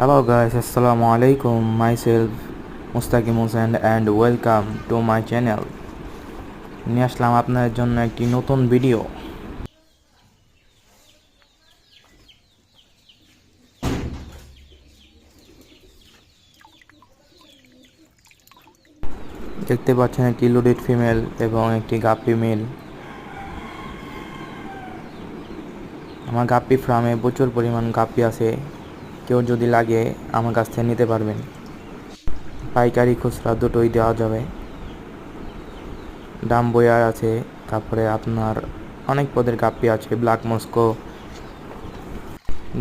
Hello guys, Assalamu alaikum. Myself Mustaqim Hussain and welcome to my channel. নিয়ে আসলাম আপনাদের জন্য একটি নতুন ভিডিও। দেখতে পাচ্ছেন একটি লোডেড ফিমেল এবং একটি গাপ্পি মেল। আমার গাপ্পি ফার্মে প্রচুর পরিমাণ গাপ্পি আছে, কেউ যদি লাগে আমার কাছ থেকে নিতে পারবেন। পাইকারি খুচরা দুটোই দেওয়া যাবে। দাম বয়ার আছে, তারপরে আপনার অনেক পদের গাপ্পি আছে, ব্ল্যাক মস্কো,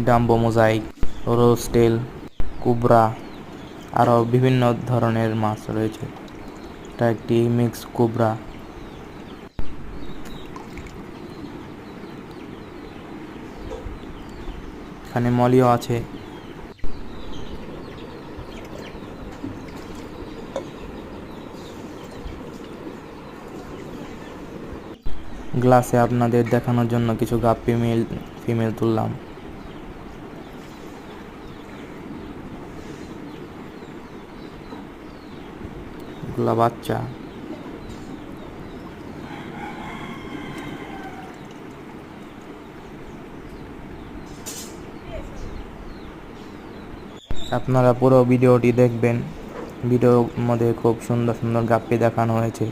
ডাম্বো মোজাইক, রোস্টেল, কুবরা, আরও বিভিন্ন ধরনের মাছ রয়েছে। এটা একটি মিক্স কুবরা। এখানে মলিও আছে। গ্লাসে আপনাদের দেখানোর জন্য কিছু গাপ্পি মেল ফিমেল তুললাম। এগুলা বাচ্চা। আপনারা পুরো ভিডিওটি দেখবেন। ভিডিওর মধ্যে খুব সুন্দর সুন্দর গাপ্পি দেখানো হয়েছে।